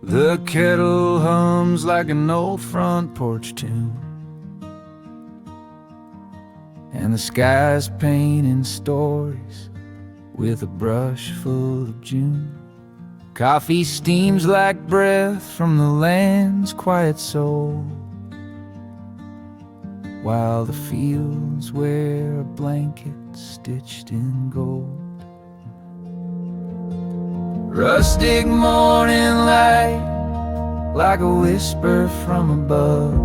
The kettle hums like an old front porch tune, and the sky's painting stories with a brush full of June. Coffee steams like breath from the land's quiet soul, while the fields wear a blanket stitched in gold. Rustic morning light, like a whisper from above,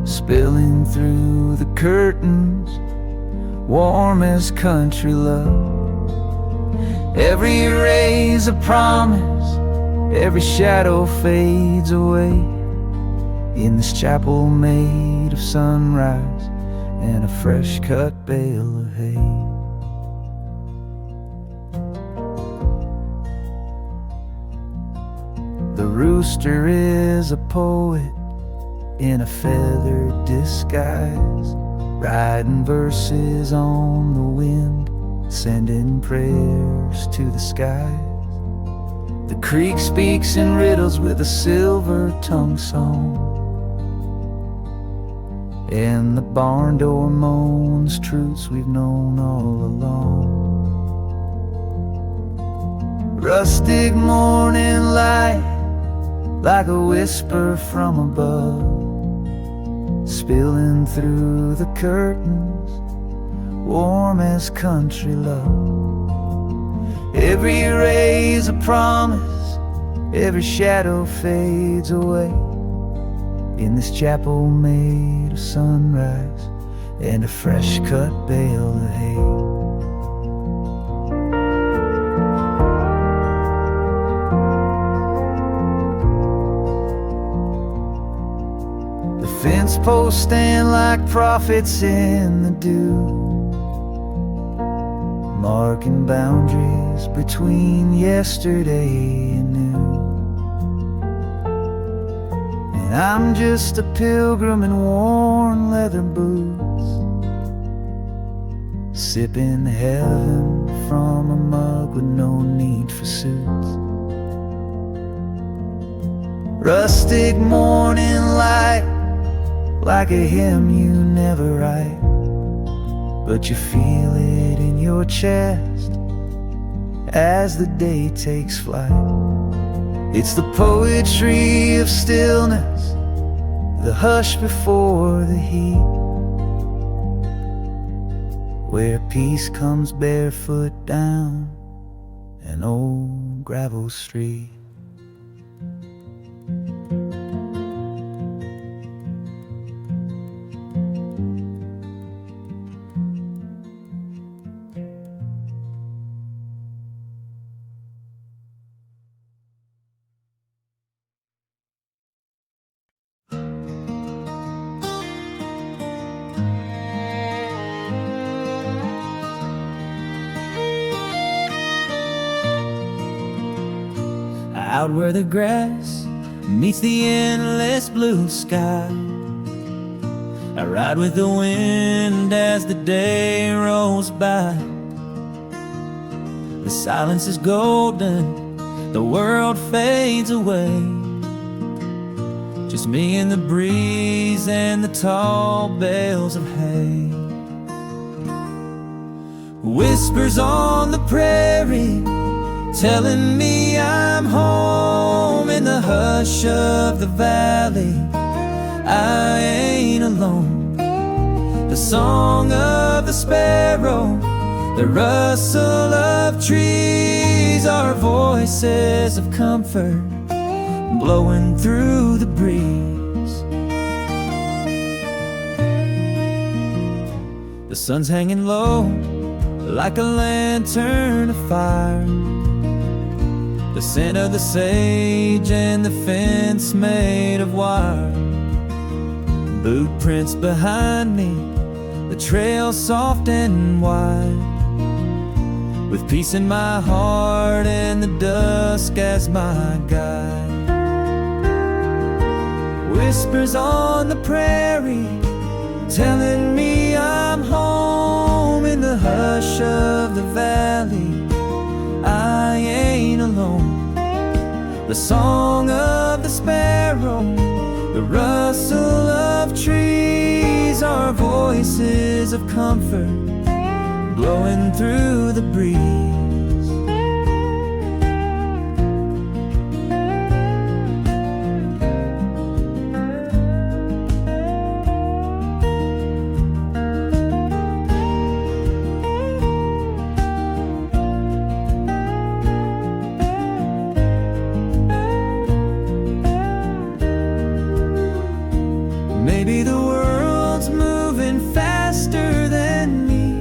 spilling through the curtains, warm as country love. Every ray's a promise, every shadow fades away, in this chapel made of sunrise and a fresh cut bale of hay. The rooster is a poet in a feathered disguise, writing verses on the wind, sending prayers to the skies. The creek speaks in riddles with a silver tongue song, and the barn door moans truths we've known all along. Rustic morning light, like a whisper from above, spilling through the curtains, warm as country love. Every ray's a promise, every shadow fades away, in this chapel made of sunrise and a fresh cut bale of hay. Fence posts stand like prophets in the dew, marking boundaries between yesterday and new. And I'm just a pilgrim in worn leather boots, sipping heaven from a mug with no need for suits. Rustic morning light, like a hymn you never write, but you feel it in your chest as the day takes flight. It's the poetry of stillness, the hush before the heat, where peace comes barefoot down an old gravel street. Out where the grass meets the endless blue sky, I ride with the wind as the day rolls by. The silence is golden, the world fades away, just me and the breeze and the tall bales of hay. Whispers on the prairie telling me I'm home, in the hush of the valley I ain't alone. The song of the sparrow, the rustle of trees, are voices of comfort blowing through the breeze. The sun's hanging low like a lantern of fire, the scent of the sage and the fence made of wire. Boot prints behind me, the trail soft and wide, with peace in my heart and the dusk as my guide. Whispers on the prairie telling me I'm home, in the hush of the valley I ain't alone. the song of the sparrow, the rustle of trees are voices of comfort blowing through the breeze. Maybe the world's moving faster than me,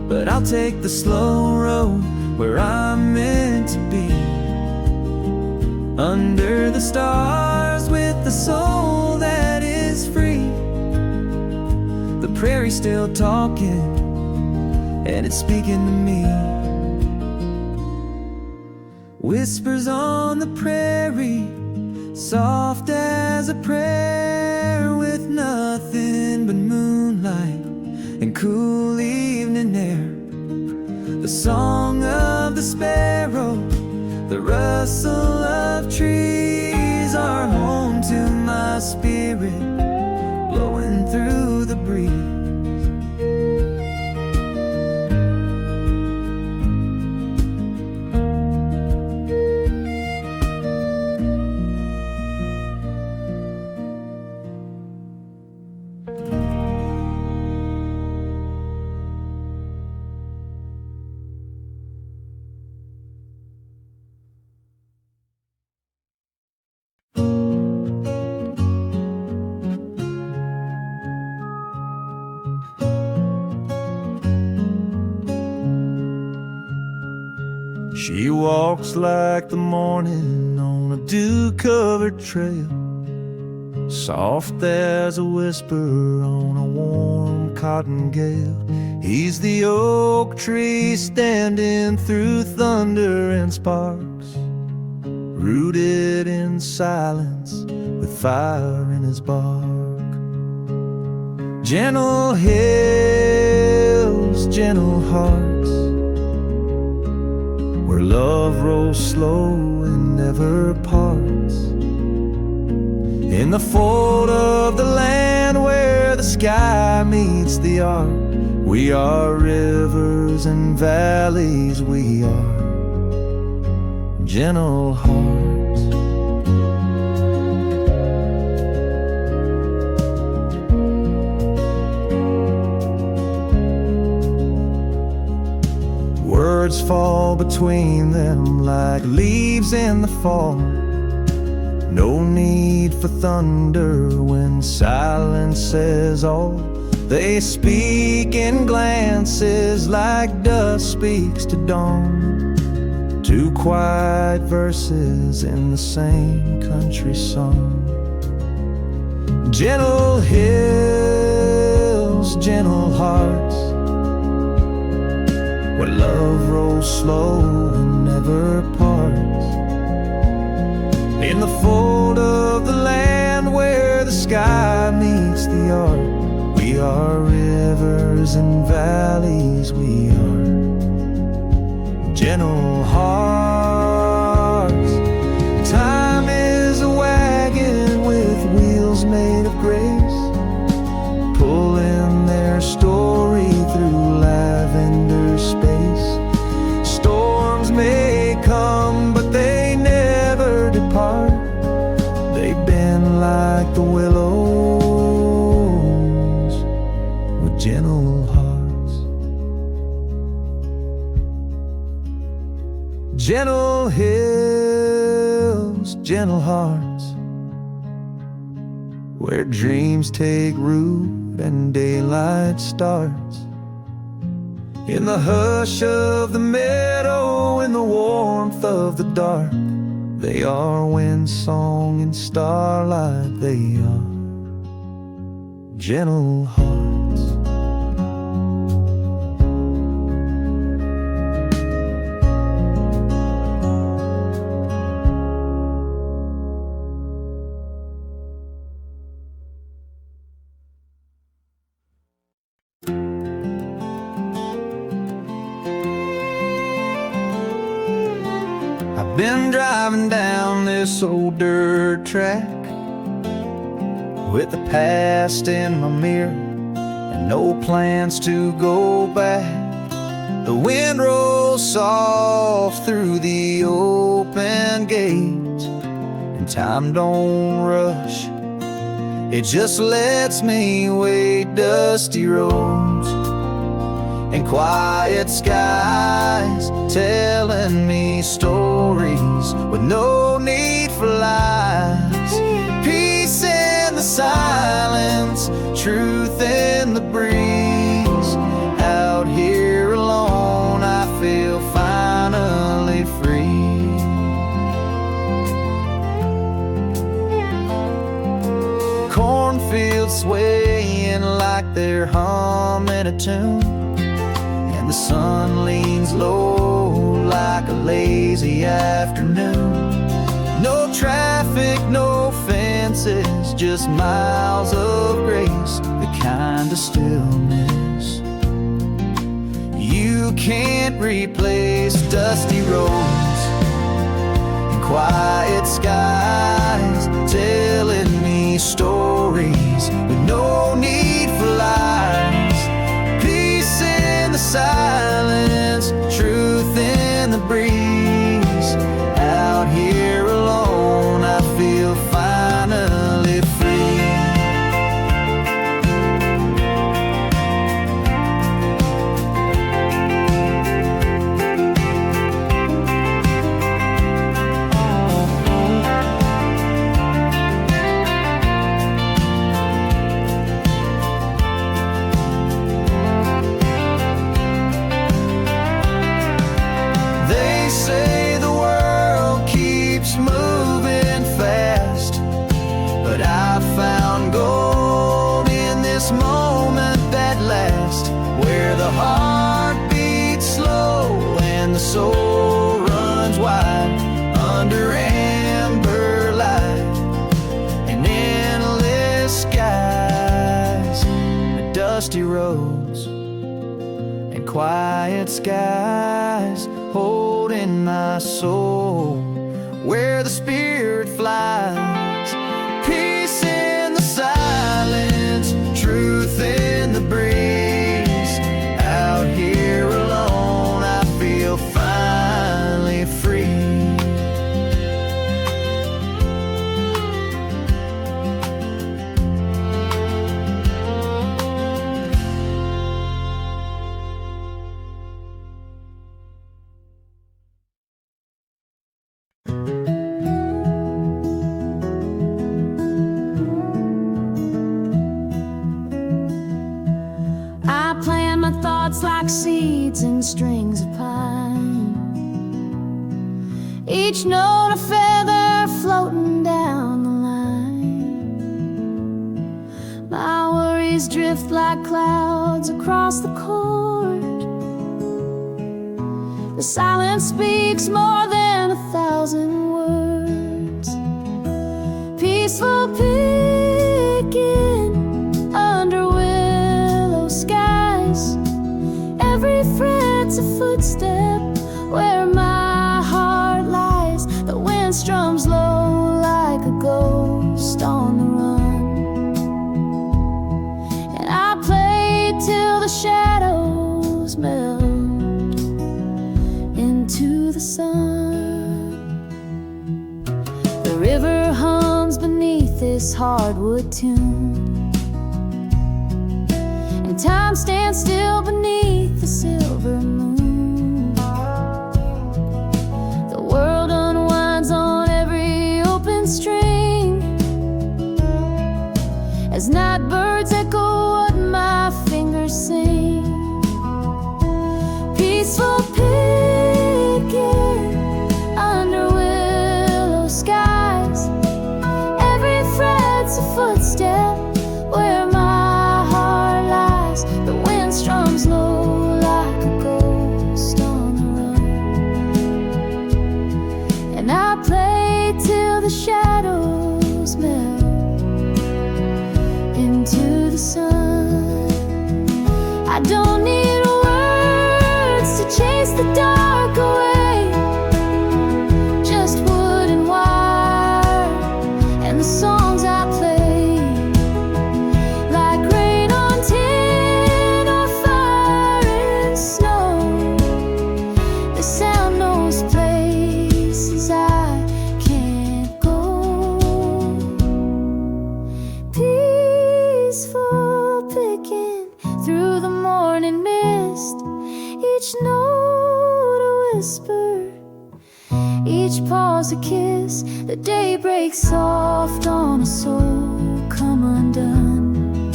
but I'll take the slow road where I'm meant to be. Under the stars with the soul that is free. The prairie's still talking, and it's speaking to me. Whispers on the prairie, soft as a prayer, with nothing but moonlight and cool evening air. The song of the sparrow, the rustle of trees are home to my spirit, blowing through the breeze. She walks like the morning on a dew-covered trail, soft as a whisper on a warm cotton gale. He's the oak tree standing through thunder and sparks, rooted in silence with fire in his bark. Gentle hills, gentle hearts, where love rolls slow and never parts. In the fold of the land where the sky meets the arc, we are rivers and valleys, we are gentle hearts. Words fall between them like leaves in the fall. No need for thunder when silence says all. They speak in glances like dusk speaks to dawn. Two quiet verses in the same country song. Gentle hills, gentle hearts, where love rolls slow and never parts. In the fold of the land where the sky meets the arc, we are rivers and valleys, we are gentle hearts. Time is a wagon with wheels made of grace, pulling their story through lavender space. Storms may come, but they never depart. They bend like the willows with gentle hearts. Gentle hills, gentle hearts, where dreams take root and daylight starts. In the hush of the meadow, in the warmth of the dark, they are wind song and starlight, they are gentle hearts. been driving down this old dirt track with the past in my mirror and no plans to go back. The wind rolls soft through the open gates, and time don't rush. It just lets me wade dusty roads and quiet skies, telling me stories with no need for lies. Peace in the silence, truth in the breeze. Out here alone, I feel finally free. Cornfields swaying like they're humming a tune, and the sun leans low like a lazy afternoon. No traffic, no fences, just miles of grace, the kind of stillness you can't replace. Dusty roads and quiet skies, telling me stories with no need for lies. Peace in the silence, truth in the breeze. Out here alone, I feel finally free. They say the world keeps moving fast, but I found gold in this moment that lasts, where the heart beats slow and the soul runs wide under amber light and endless skies. Dusty roads and quiet skies, holding my soul where the spirit flies. Peace in the silence, truth in the breeze. Out here alone, I feel finally free. I plant my thoughts like seeds in strings of pine, each note a feather floating down the line. My worries drift like clouds across the court. The silence speaks more than 1,000 words. Peaceful picking under willow skies. Every fret's a footstep where my heart lies. The wind strums low like a ghost on the run, and I play till the shadows melt into the sun. The river hums beneath this hardwood tune, and time stands still beneath the silver moon. The world unwinds on every open string as night birds echo what my fingers sing. Peaceful picking under willow skies. Every fret's a footstep where my heart lies. The wind strums low like a ghost on the run, and I play till the shadows melt into the sun. I don't need words to chase the dark away, just each note a whisper, each pause a kiss. The day breaks soft on a soul come undone,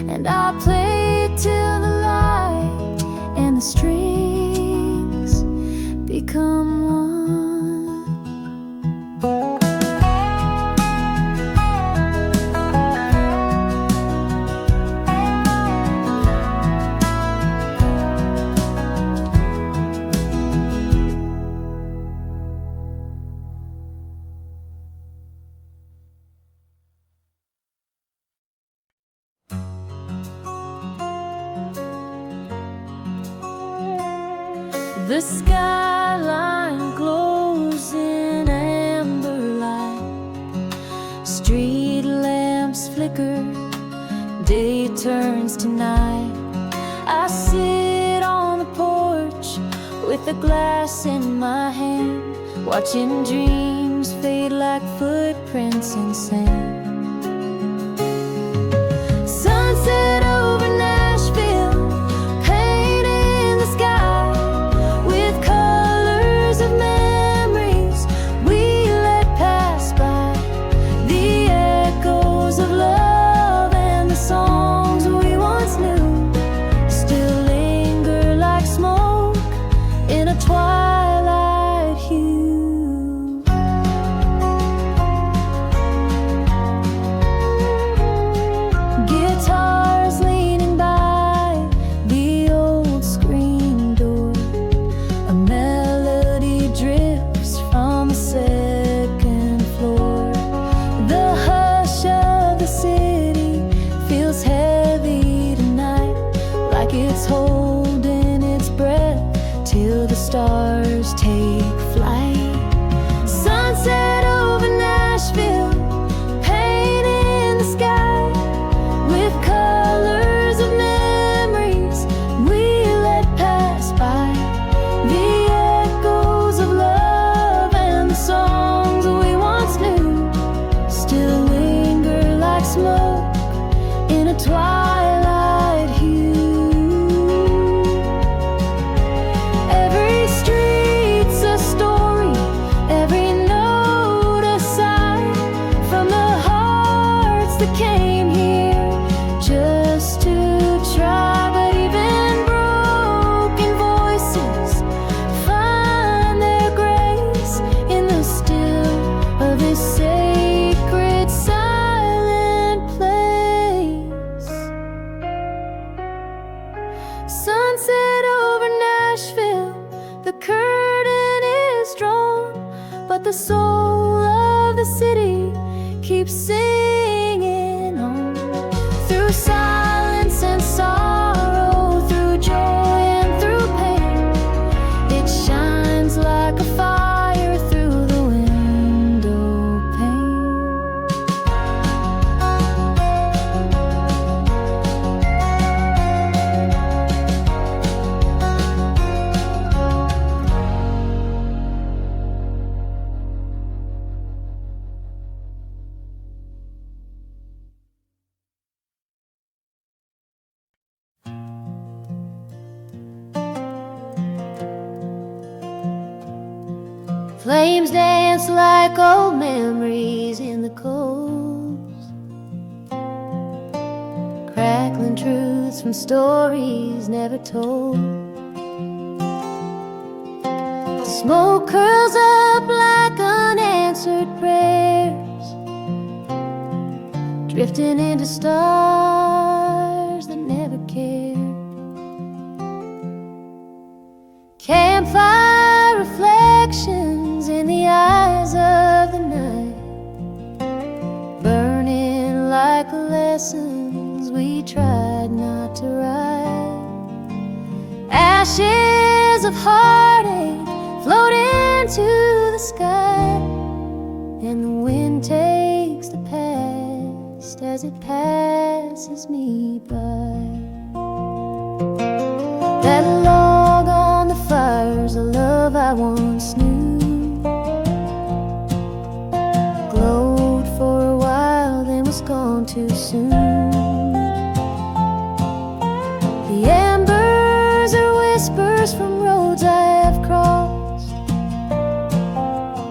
and I play it till the light and the strings become one. The skyline glows in amber light, street lamps flicker, day turns to night. I sit on the porch with a glass in my hand, watching dreams fade like footprints in sand. Sunset over Nashville, painting the sky with colors of memories we let pass by. The echoes of love and the songs we once knew still linger like smoke in a twilight hue. Guitars leaning by the old screen door, a melody drifts from the second floor. The hush of the city feels heavy tonight, like it's holding its breath till the stars take flight. Sunset over Nashville, painting the sky with colors of memories we let pass by. The echoes of love and the songs we once knew still linger like smoke in a twilight hue. Every street's a story, every note a sigh, from the hearts that came here just to try. But even broken voices find their grace in the still of this sacred silent place. Sunset over Nashville, the curtain is drawn, but the soul of the city keeps singing on. Through silence and sorrow, through joy and through pain, it shines like a fire through the window pane. Flames dance like old memories in the coals, crackling truths from stories never told. Smoke curls up like unanswered prayers, drifting into stars that never cared. Campfire reflections in the eyes of the night, burning like lessons we tried not to write. Ashes of heartache float into the sky, and the wind takes the past as it passes me by. That log on the fire's a love I once knew, glowed for a while then was gone too soon. The embers are whispers from roads I have crossed.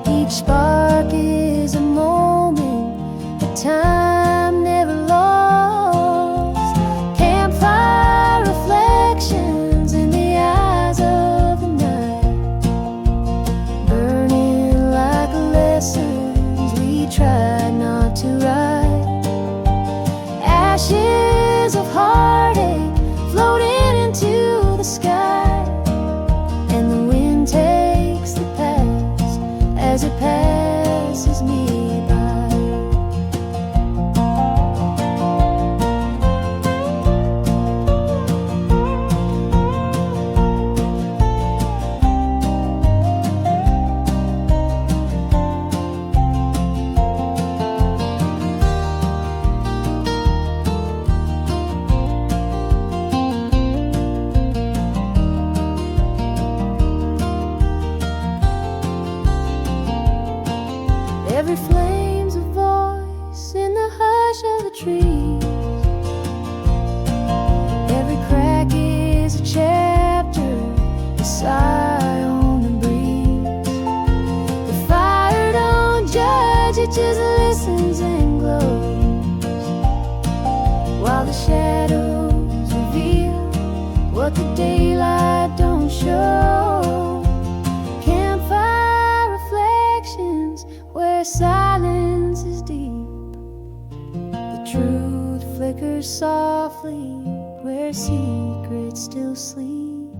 Each spark is a moment, a time never lost. Campfire reflections in the eyes of the night, burning like lessons we tried not to write. Ashes of heartache floating into the sky, and the wind takes the past as it passes me by. Every flame's a voice in the hush of the trees. Every crack is a chapter, a sigh on the breeze. The fire don't judge, it just listens and glows, while the shadows reveal what the daylight don't show. Campfire reflections where silence is deep. The truth flickers softly where secrets still sleep.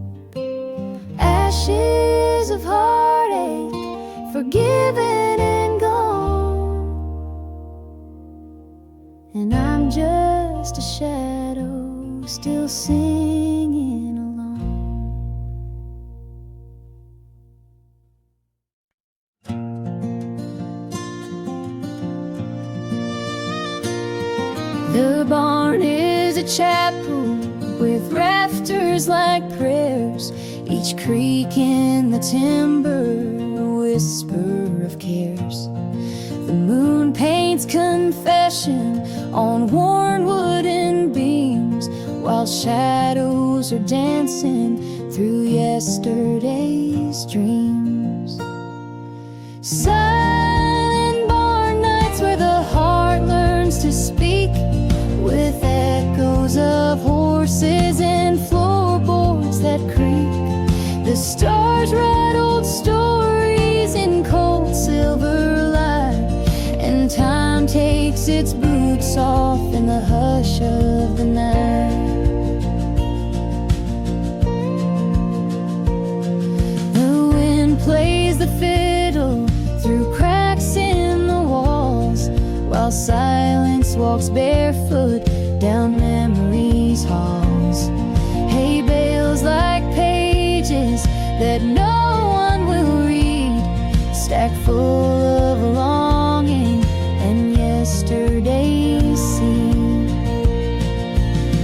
Ashes of heartache, forgiven and gone, and I'm just a shadow still singing along. The barn is a chapel with rafters like prayers, each creak in the timber a whisper of cares. The moon paints confession on worn wooden beams, while shadows are dancing through yesterday's dreams. Silent barn nights where the heart learns to speak, with echoes of horses and floorboards that creak. The stars write old stories in cold silver light, and time takes its boots off in the hush of the night. The wind plays the fiddle through cracks in the walls, while silence walks barefoot down memory's halls. Hay bales like pages that no one will read, stacked full of longing and yesterday's scene.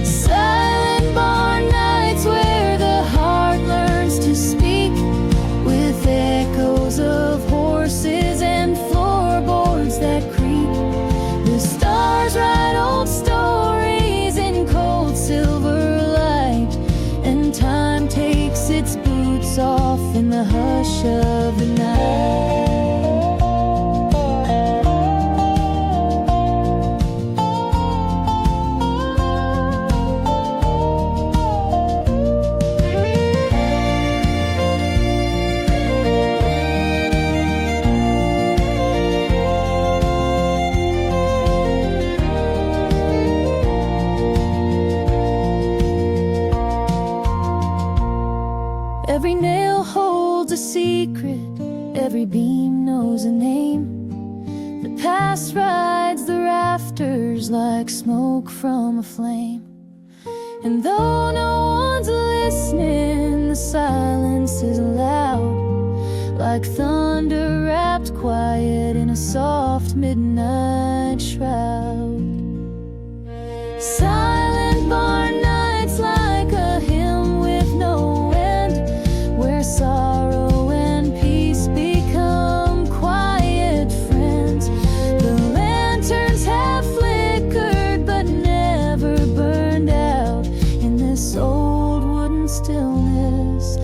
Silent barn nights where the heart learns to speak, with echoes of horses and floorboards that creak. The stars write old stories in cold silver light, and time takes its boots off in the hush of the night. Every nail holds a secret, every beam knows a name. The past rides the rafters like smoke from a flame. And though no one's listening, the silence is loud, like thunder wrapped quiet in a soft midnight shroud. Silent barn nights like a hymn with no end, where sorrow and peace become quiet friends. The lanterns have flickered but never burned out in this old wooden stillness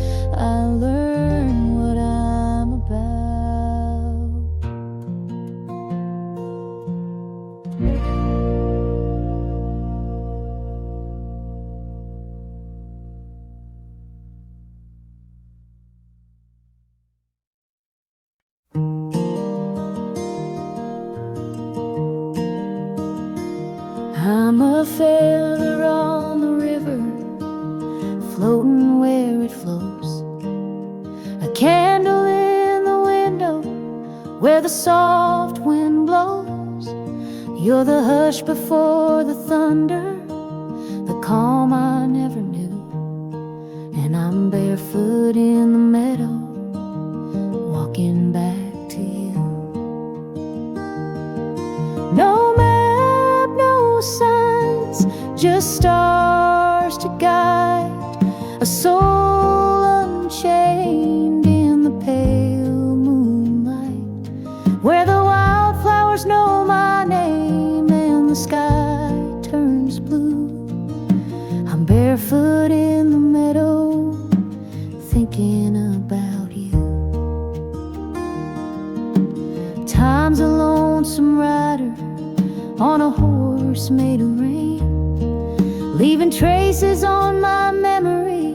a feather on the river, floating where it flows. A candle in the window where the soft wind blows. You're the hush before the thunder, the calm I never knew. And I'm barefoot in the meadow, walking back to you. No map, no signs, just stars to guide a soul unchained in the pale moonlight, where the wildflowers know my name and the sky turns blue. I'm barefoot in the meadow, thinking about you. Time's a lonesome rider on a horse made of rain, leaving traces on my memory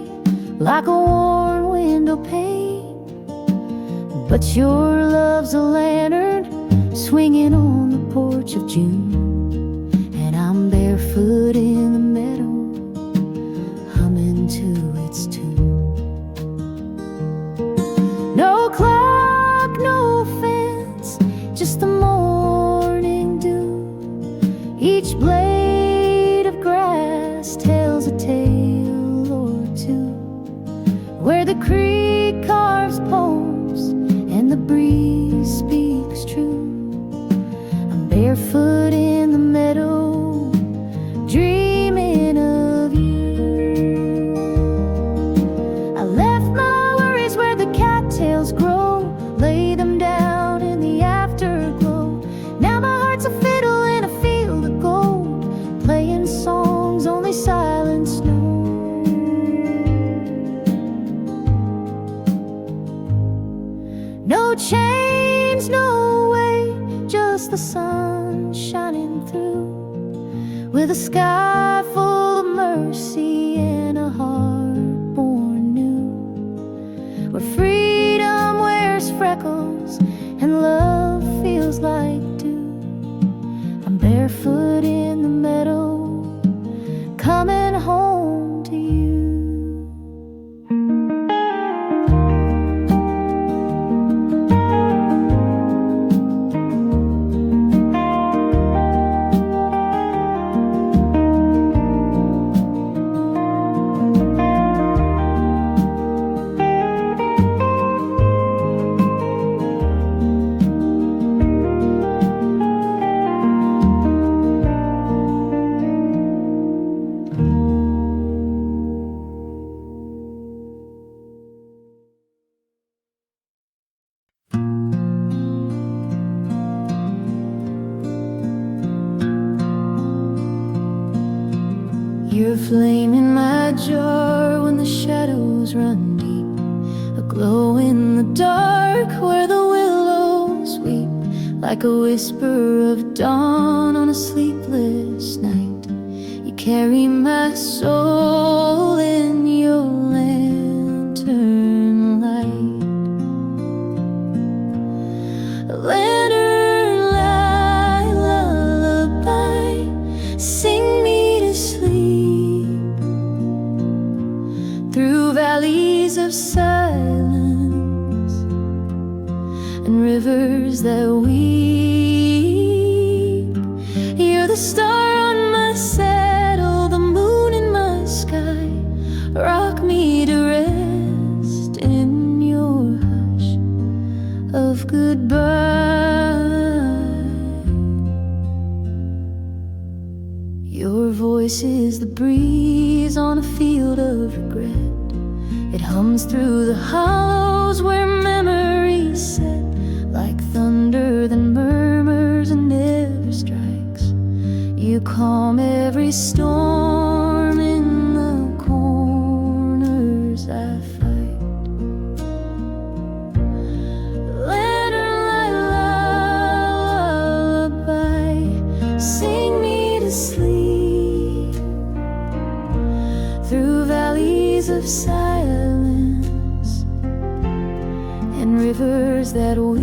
like a worn window pane. But your love's a lantern swinging on the porch of June, and I'm barefoot in the meadow, humming to its tune. No clock, no fence, just the morning dew. Each blade of grass tells a tale or two, where the creek carves poems and the breeze speaks true. I'm barefoot in the meadow, dreaming of you. I left my worries where the cattails grow, lay them down in the afterglow. Now my heart's a fiddle in a field of gold, playing songs only silence knows. No chains, no way, just the sun shining through, with a sky full of mercy and a heart born new, where freedom wears freckles and love feels like dew. I'm barefoot in the meadow, coming home to you. You're a flame in my jar when the shadows run deep, a glow in the dark where the willows weep, like a whisper of dawn on a sleepless night. You carry my soul in your lantern light. A lantern light lullaby, sing me to sleep through valleys of silence and rivers that weep. You're the star on my saddle, the moon in my sky. Rock me to rest in your hush of goodbye. Your voice is the breeze on a field of regret. It hums through the hollows where memories set, like thunder that murmurs and never strikes. You calm every storm in the corners I fight. Lantern light lullaby, sing me to sleep through valleys of silence and rivers that weep.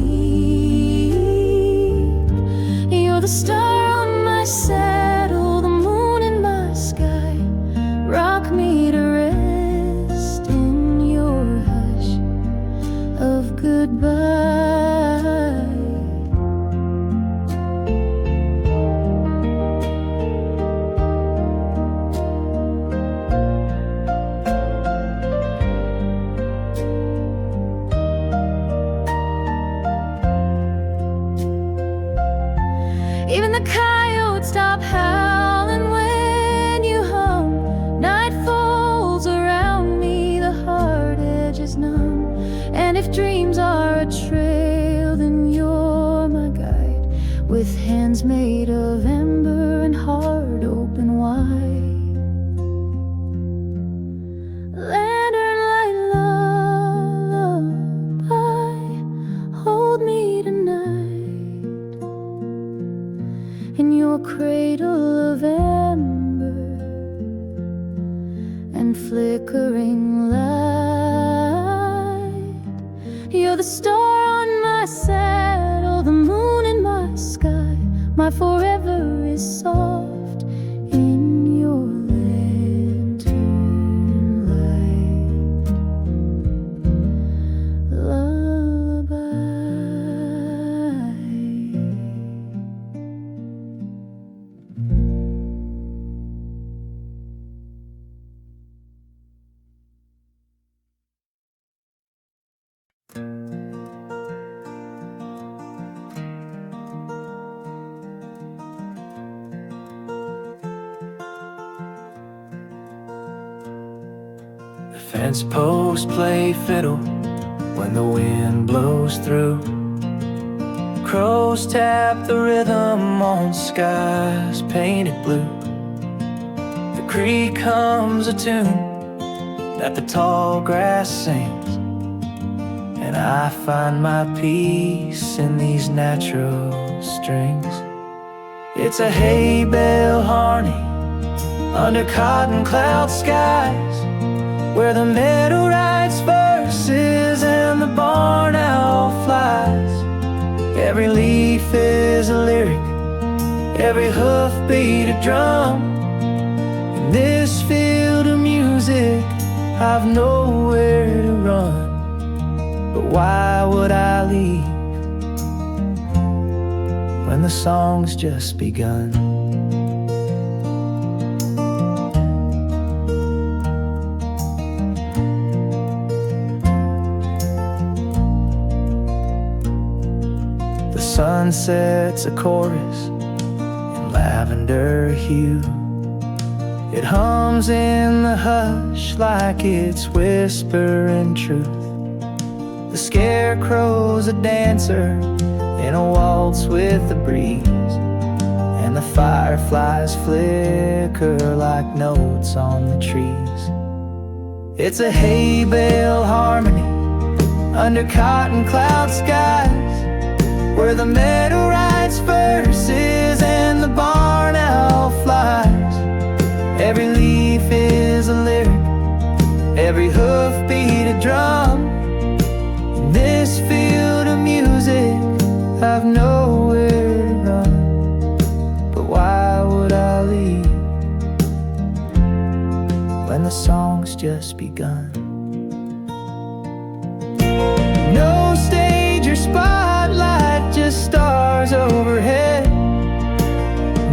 You're the star on my saddle, the moon in goodbye. Even the coyotes stop howling when you hum. Night falls around me, the hard edge is numb. And if dreams are a trail, then you're my guide, with hands made of ember and heart open wide. Lantern light lullaby, hold me tonight in your cradle of ember and flickering light. You're the star on my saddle, the moon in my sky. My forever is soft in your lantern light. Lullaby. The fence posts play fiddle when the wind blows through. Crows tap the rhythm on skies painted blue. The creek hums a tune that the tall grass sings, and I find my peace in these natural strings. It's a hay bale harmony under cotton cloud skies, where the meadow writes verses and the barn owl flies. Every leaf is a lyric, every hoofbeat a drum. In this field of music, I've nowhere to run. But why would I leave when the song's just begun? The sunset's a chorus in lavender hue. It hums in the hush like it's whispering truth. The scarecrow's a dancer in a waltz with the breeze, and the fireflies flicker like notes on the trees. It's a hay bale harmony under cotton cloud skies, where the meadow writes verses and the barn owl flies. Every leaf is a lyric, every hoofbeat a drum. In this field of music, I've nowhere to run. But why would I leave when the song's just begun? No stage or spotlight, just stars overhead.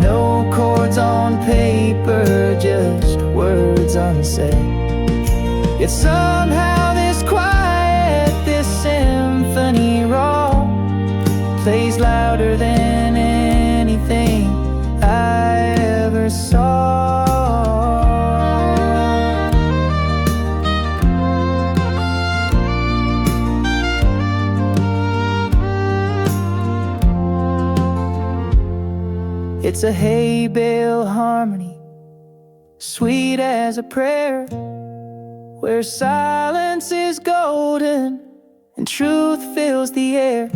No chords on paper, just words unsaid. Yet somehow this quiet, this symphony raw, plays louder than anything I ever saw. It's a hay bale harmony, sweet as a prayer, where silence is golden and truth fills the air.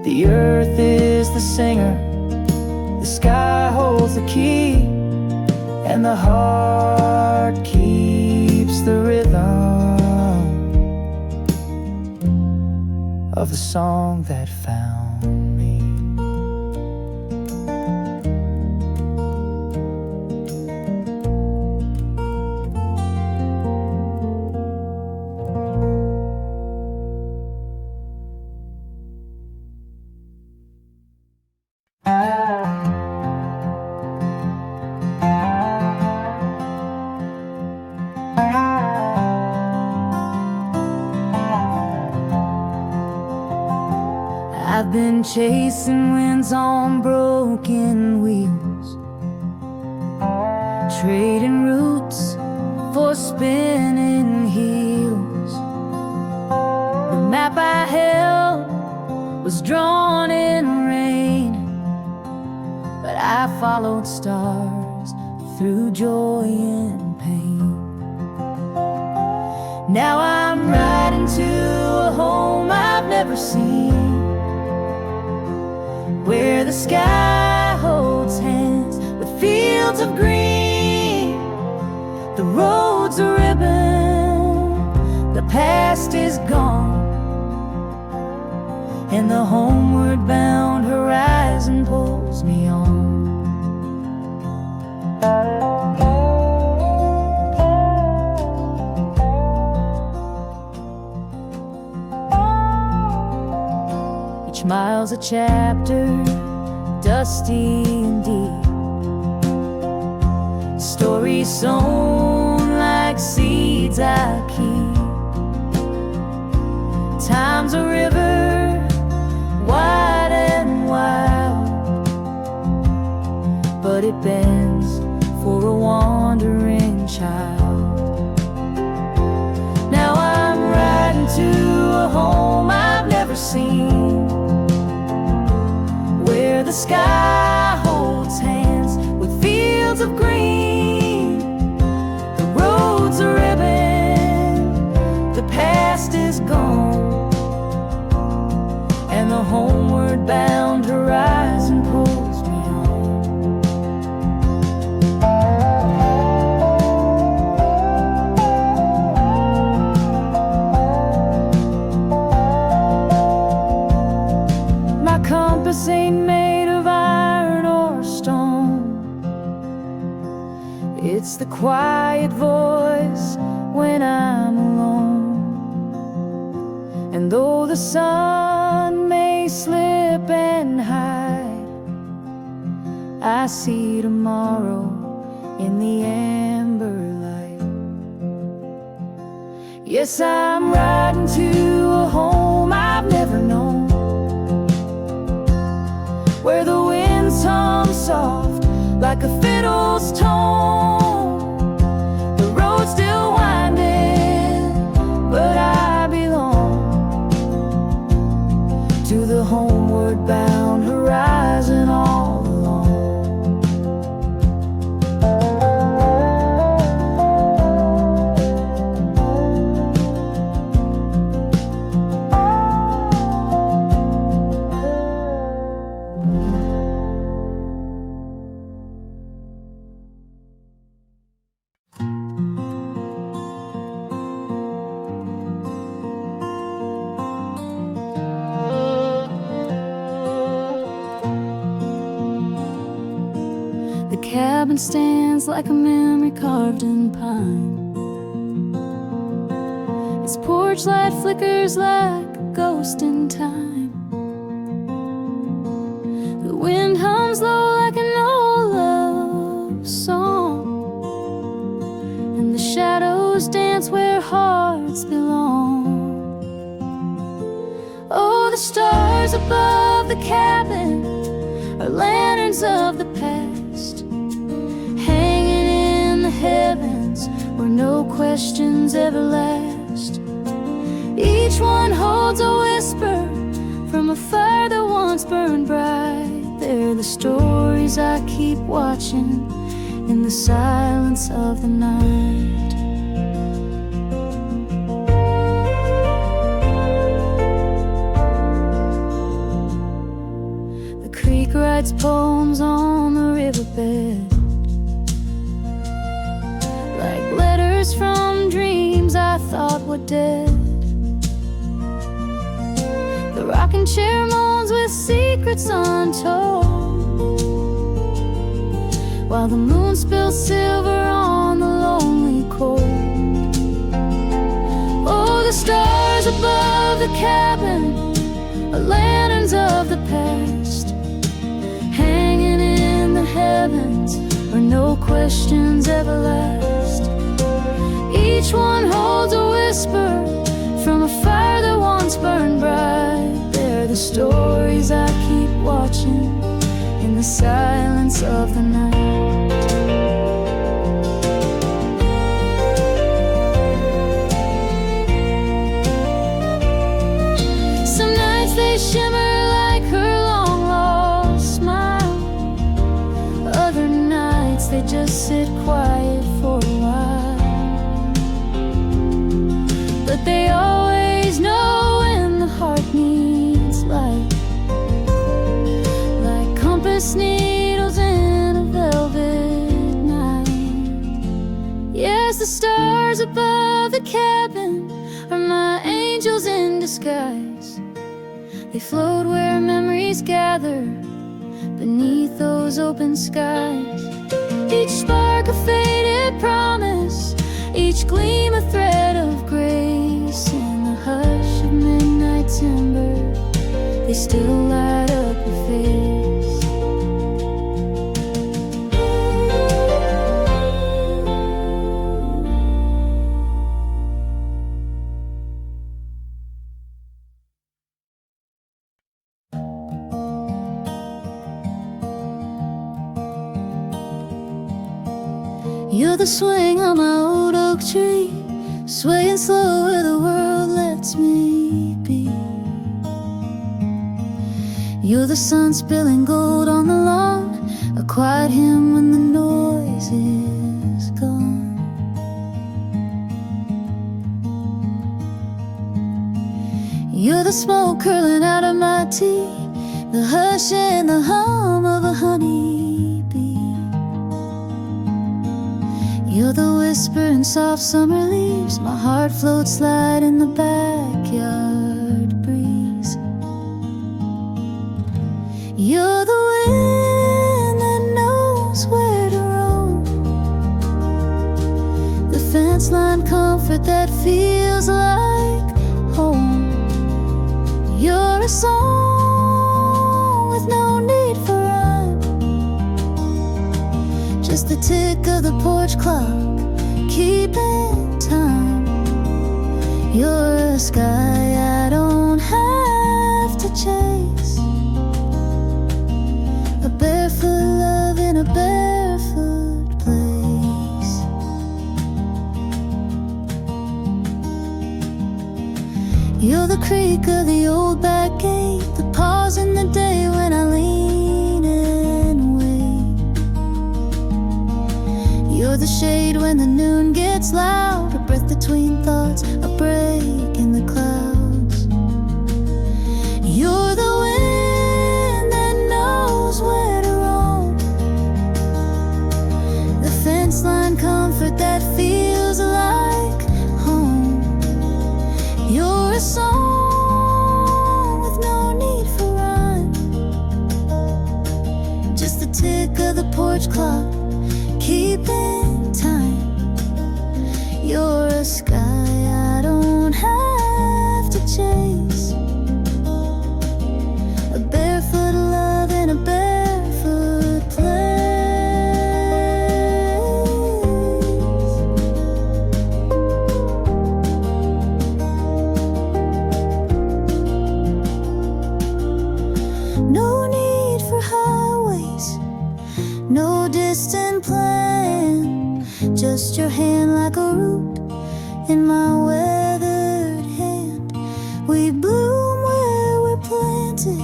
The earth is the singer, the sky holds the key, and the heart keeps the rhythm of the song that found me. I've been chasing winds on broken wheels, trading roots for spinning heels. The map I held was drawn in rain, but I followed stars through joy and pain. Now I'm riding to a home I've never seen, where the sky holds hands with fields of green. The road's a ribbon, the past is gone, and the homeward bound horizon pulls me on. Each mile's a chapter, dusty and deep, stories sown like seeds I keep. Time's a river, wide and wild, but it bends for a wandering child. Now I'm riding to a home I've never seen, where the sky holds hands with fields of green. The road's a ribbon, the past is gone, and the homeward bound horizon pulls me on. My compass ain't made of iron or stone, it's the quiet voice when I'm alone. And though the sun may slip and hide, I see tomorrow in the amber light. Yes, I'm riding to a home I've never known, where the winds hum soft like a fiddle's tone. The road's still winding, but I belong to the homeward bound horizon all along. The cabin stands like a memory carved in pine. Its porch light flickers like a ghost in time. The wind hums low like an old love song, and the shadows dance where hearts belong. Oh, the stars above the cabin are lanterns of the past, hanging in the heavens where no questions ever last. Each one holds a whisper from a fire that once burned bright. They're the stories I keep watching in the silence of the night. The creek writes poems on the riverbed, like letters from dreams I thought were dead. The rocking chair moans with secrets untold, while the moon spills silver on the lonely cold. Oh, the stars above the cabin are lanterns of the past, hanging in the heavens where no questions ever last. silence of the night. Some nights they shimmer like her long lost smile. Other nights they just sit quiet for a while. But they always know when the heart needs light, like compass needles in a velvet night. Yes, the stars above the cabin are my angels in disguise. They float where memories gather beneath those open skies. Each spark a faded promise, each gleam a thread of grace. In the hush of midnight timber, they still light up your face. You're the swing on my old oak tree, swaying slow where the world lets me be. You're the sun spilling gold on the lawn, a quiet hymn when the noise is gone. You're the smoke curling out of my tea, the hush and the hum of a honeybee. You're the whisper in soft summer leaves, my heart floats light in the backyard breeze. You're the wind that knows where to roam, the fence line comfort that feels like home. You're a song with no need for rhyme, just the tick of the porch clock keeping time. You're a sky I don't have to chase, a barefoot love in a barefoot place. You're the creak of the old back gate, the pause in the day when I lean and wait. You're the shade when the noon gets loud, a breath between thoughts, a break in the clouds. You're the wind that knows where to roam, the fence line comfort that feels like home. You're a song with no need for rhyme, just the tick of the porch clock keeping time. You're a sky I don't have to chase, a barefoot love in a barefoot place. No need for highways, no distant plan, just your hand like a root in my weathered hand. We bloom where we're planted,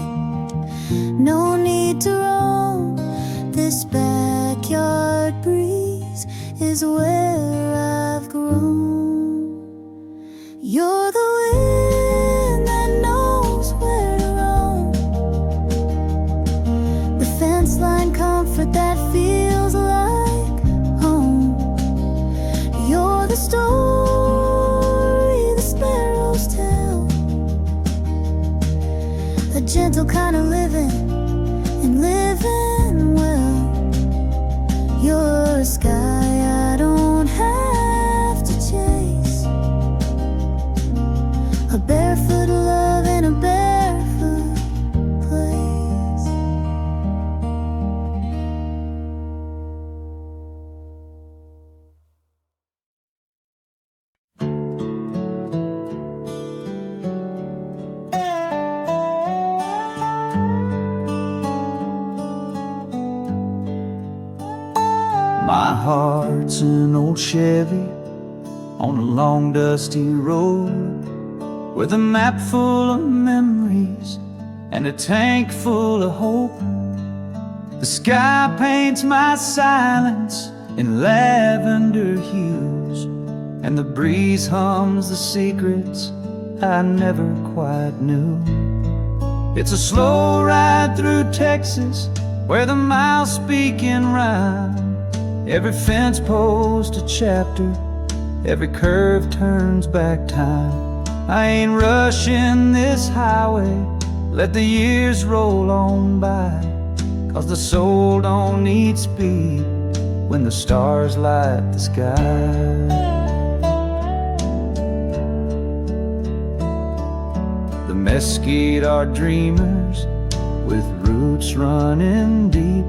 no need to roam. This backyard breeze is where I've grown. You're the wind that knows where to roam, the fence line comfort that feels like home. You're the story the sparrows tell, a gentle kind of living and living well. You're a sky I don't have to chase, a barefoot love in a barefoot place. heart's an old Chevy on a long dusty road, with a map full of memories and a tank full of hope. The sky paints my silence in lavender hues, and the breeze hums the secrets I never quite knew. It's a slow ride through Texas, where the miles speak in rhyme. Every fence post a chapter, every curve turns back time. I ain't rushing this highway, let the years roll on by, 'cause the soul don't need speed when the stars light the sky. The mesquite are dreamers with roots running deep,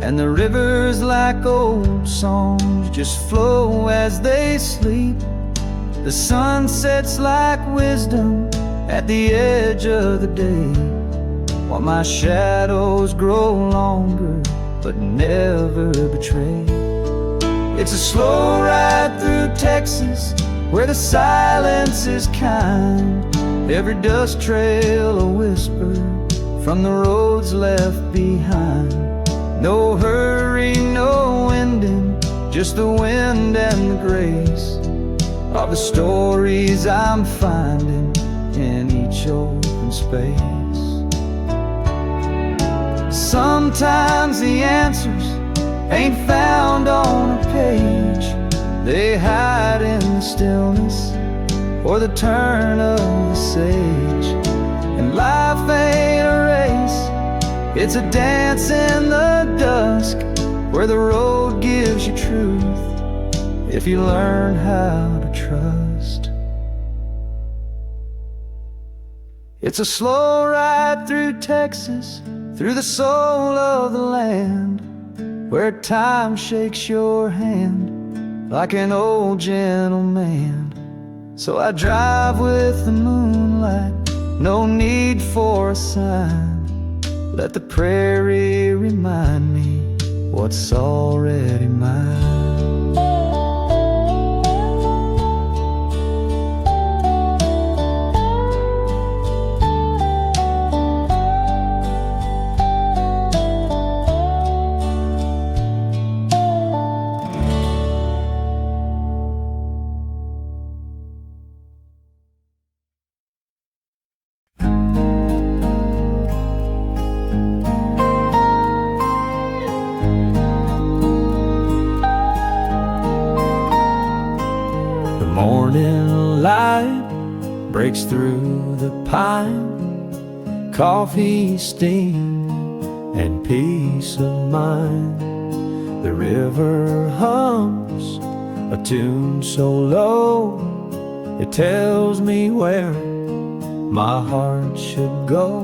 and the rivers like old songs just flow as they sleep. The sun sets like wisdom at the edge of the day, while my shadows grow longer but never betray. It's a slow ride through Texas, where the silence is kind. Every dust trail a whisper from the roads left behind. No hurry, no ending, just the wind and the grace of the stories I'm finding in each open space. Sometimes the answers ain't found on a page, they hide in the stillness or the turn of the sage. And life ain't a race, it's a dance in the dusk, where the road gives you truth if you learn how to trust. It's a slow ride through Texas, through the soul of the land, where time shakes your hand like an old gentleman. So I drive with the moonlight, no need for a sign. Let the prairie remind me what's already mine. Morning light breaks through the pine, coffee steam and peace of mind. The river hums a tune so low, it tells me where my heart should go.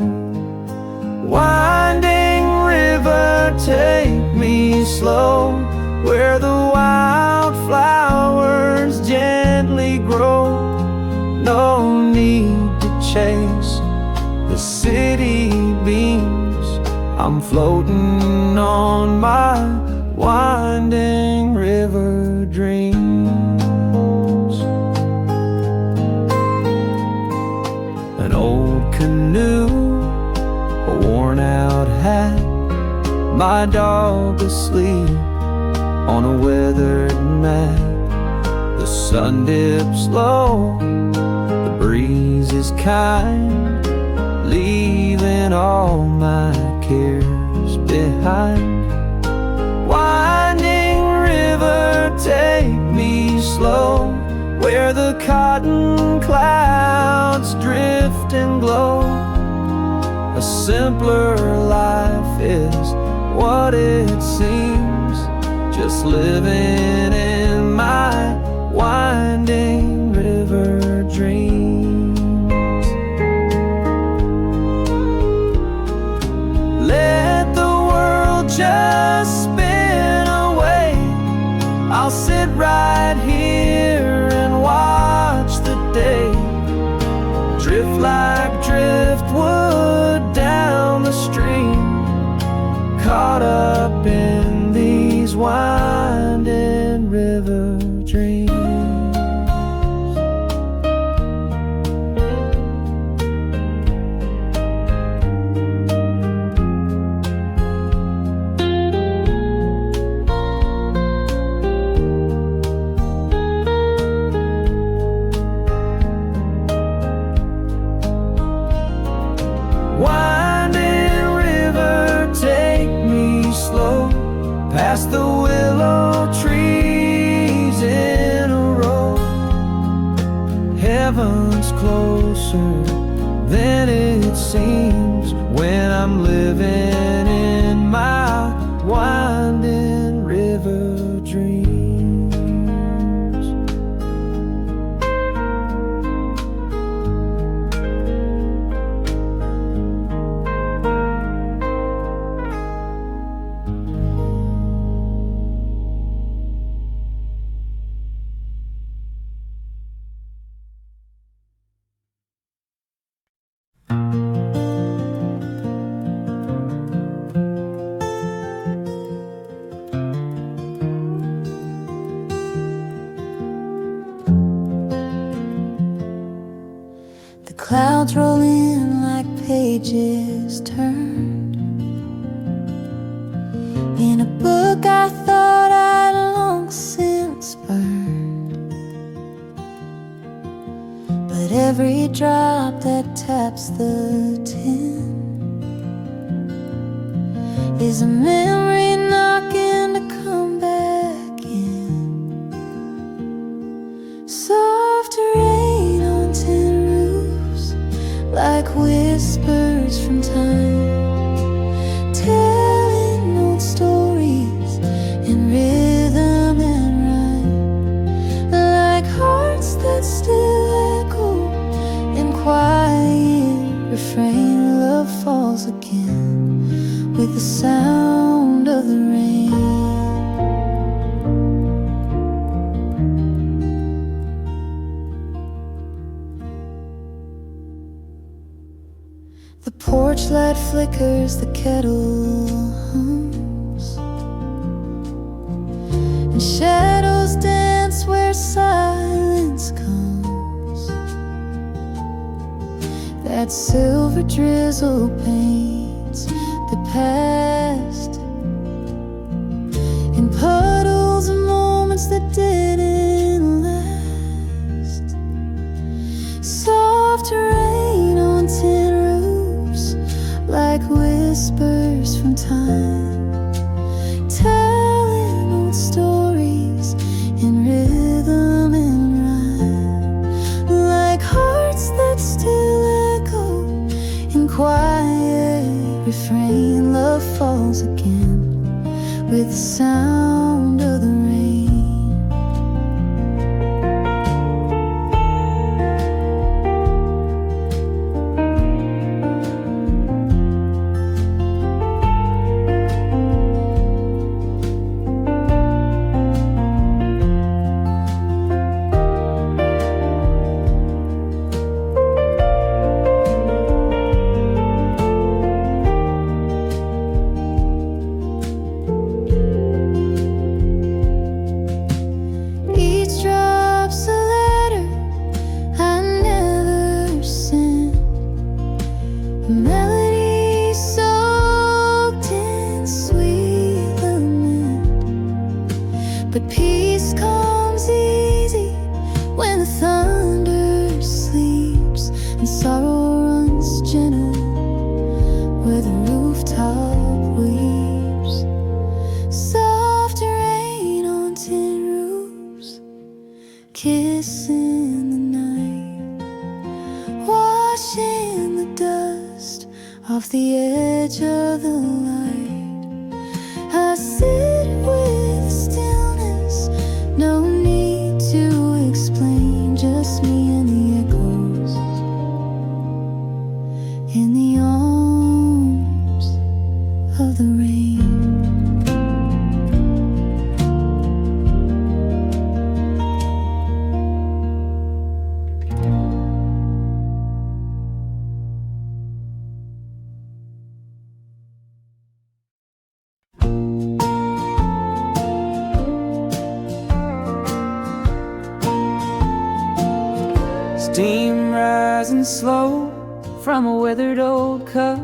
Winding river, take me slow, where the wildflowers gently grow. No need to chase the city beams, I'm floating on my winding river dreams. An old canoe, a worn out hat, my dog asleep on a weathered mat. The sun dips low, the breeze is kind, leaving all my cares behind. Winding river, take me slow, where the cotton clouds drift and glow. A simpler life is what it seems, just living in my winding river dreams. Let the world just spin away, I'll sit right here and watch the day drift like driftwood down the stream, caught up in these winding heaven's closer than it seems when I'm living in my winding river dreams. Clouds roll in like pages turned in a book I thought I'd long since burned. But every drop that taps the tin is a memory knocking to come back in. Soft rain on tin roofs, like whispers from time, telling old stories in rhythm and rhyme, like hearts that still echo in quiet refrain. Love falls again with the sound of the rain. The porch light flickers, the kettle hums, and shadows dance where silence comes. That silver drizzle paints the past in puddles of moments that didn't last. Soft rain on tin roofs, like whispers from time, telling old stories in rhythm and rhyme, like hearts that still echo in quiet refrain. Love falls again with the sound of the rain. But peace comes easy when the thunder sleeps and sorrow runs gentle where the rooftop weeps. Soft rain on tin roofs, kissing the night, washing the dust off the edge of the light. I sit with stillness, no need to explain, just me and the echoes in the arms of the rain. Steam rising slow from a weathered old cup.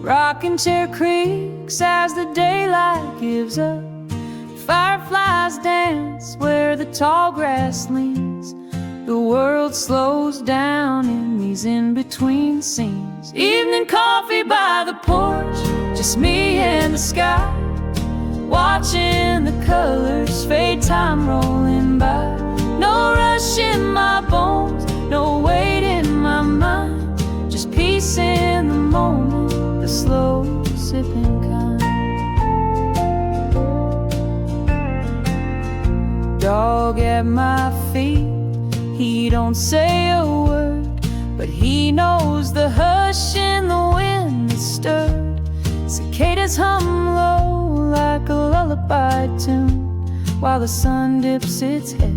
Rocking chair creaks as the daylight gives up. Fireflies dance where the tall grass leans. The world slows down in these in-between scenes. Evening coffee by the porch, just me and the sky, watching the colors fade, time rolling by. No rush in my bones, dog at my feet. He don't say a word, but he knows the hush in the wind that's stirred. Cicadas hum low like a lullaby tune, while the sun dips its head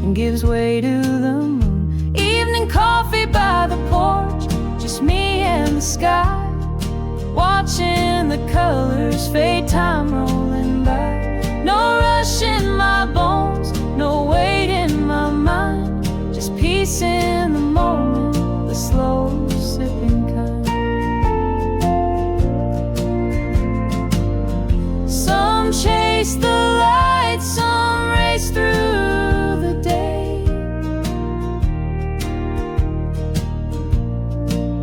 and gives way to the moon. Evening coffee by the porch, just me and the sky, watching the colors fade, time rolling by. No rush in my bones, no weight in my mind, just peace in the moment, the slow sipping kind. Some chase the light, some race through the day,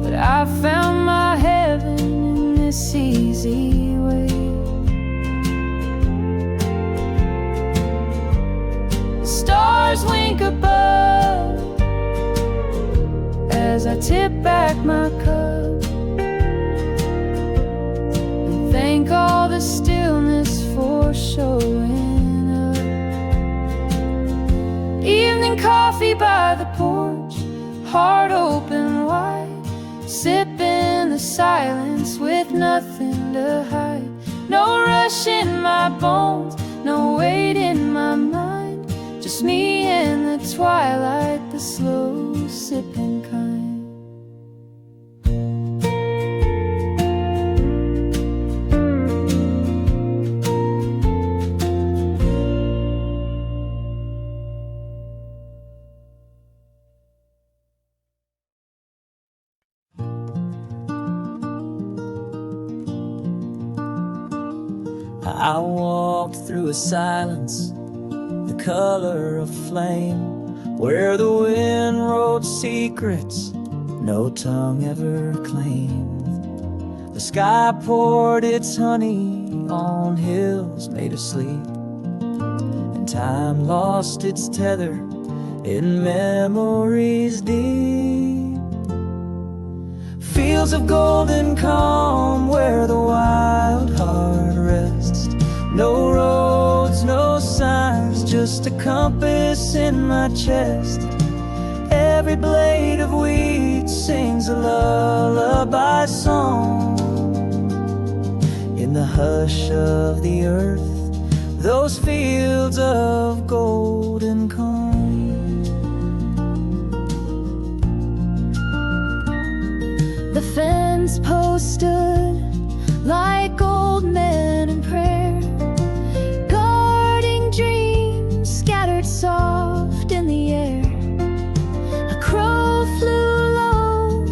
but I found my heaven in this easy way. Stars wink above as I tip back my cup and thank all the stillness for showing up. Evening coffee by the porch, heart open wide, sipping the silence with nothing to hide. No rush in my bones, no weight in my mind, just me in the twilight, the slow sipping kind. I walked through a silence, the color of flame, where the wind wrote secrets no tongue ever claimed. The sky poured its honey on hills made of sleep, and time lost its tether in memories deep. Fields of golden calm where the wild heart rests. No roads, no signs, just a compass in my chest. Every blade of wheat sings a lullaby song. In the hush of the earth, those fields of golden calm. The fence post stood like old men in prayer, guarding dreams scattered soft in the air. A crow flew low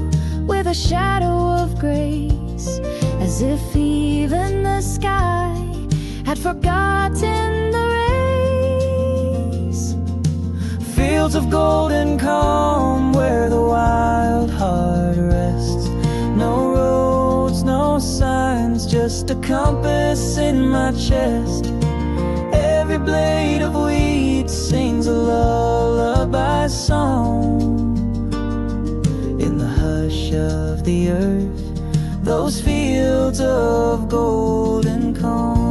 with a shadow of grace, as if even the sky had forgotten the race. Fields of golden calm where the wild heart rests. No roads, no signs, just a compass in my chest. Every blade of wheat sings a lullaby song. In the hush of the earth, those fields of golden calm.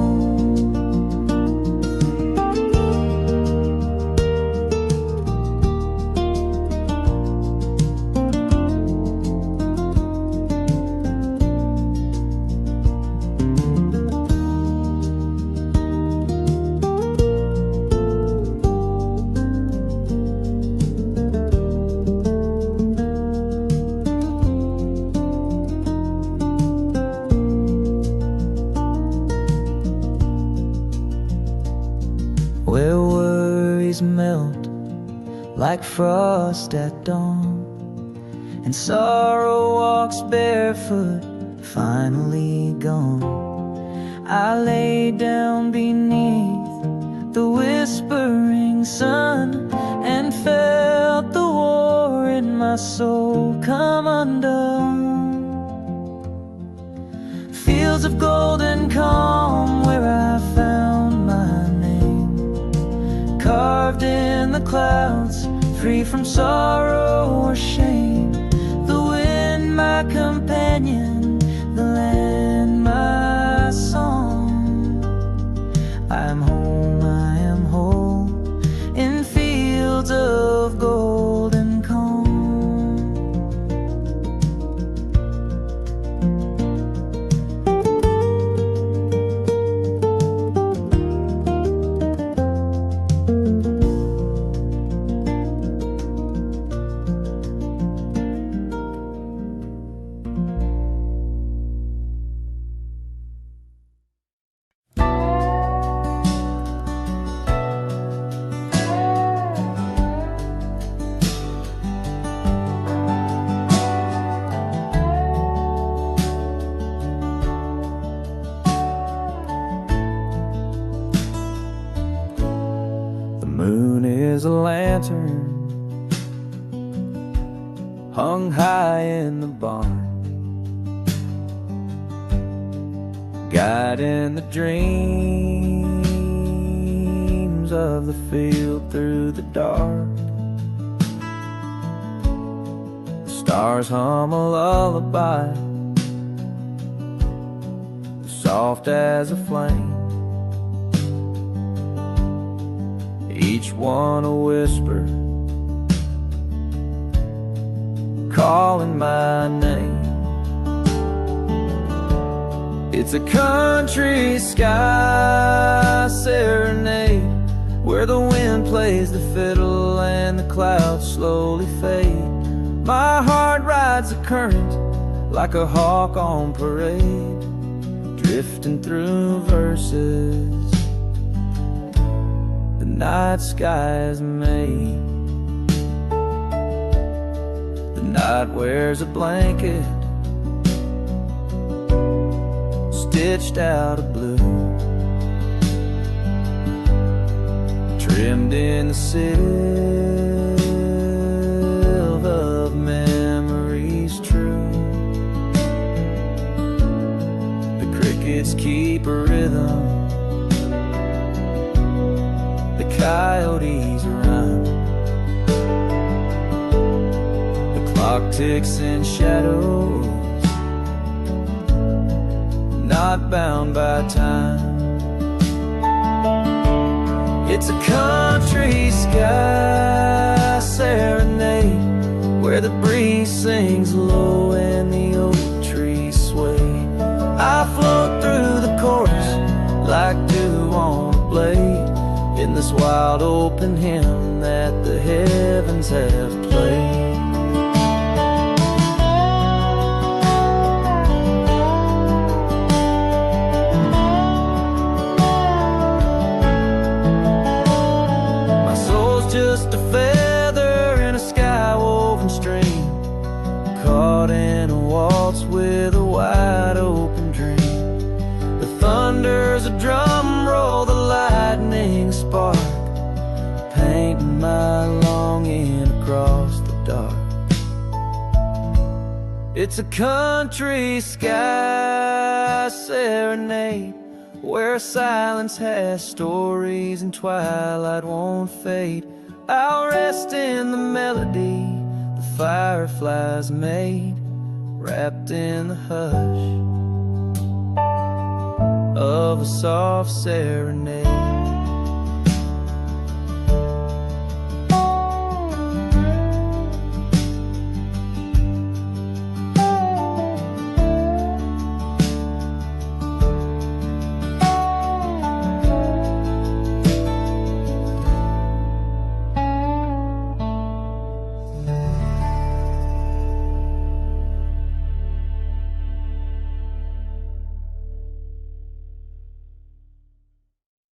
Where worries melt like frost at dawn, and sorrow walks barefoot, finally gone. I lay down beneath the whispering sun and felt the war in my soul come undone. Fields of golden calm where I found my name, carved in the clouds, free from sorrow or shame. The wind my companion, the land my song. I am home, I am whole, in hung high in the barn, guiding the dreams of the field through the dark. The stars hum a lullaby, soft as a flame, each one a whisper calling my name. It's a country sky serenade, where the wind plays the fiddle and the clouds slowly fade. My heart rides the current like a hawk on parade, drifting through verses the night sky has made. The night wears a blanket stitched out of blue, trimmed in the silver of memories true. The crickets keep a rhythm, the coyotes run, the clock ticks in shadows, not bound by time. It's a country sky serenade, where the breeze sings low and the oak trees sway. I float through the chorus like dew on a blade, in this wild open hymn that the heavens have played. Just a feather in a sky-woven stream, caught in a waltz with a wide open dream. The thunder's a drum roll, the lightning spark, painting my longing across the dark. It's a country sky serenade, where silence has stories and twilight won't fade. I'll rest in the melody the fireflies made, wrapped in the hush of a soft serenade.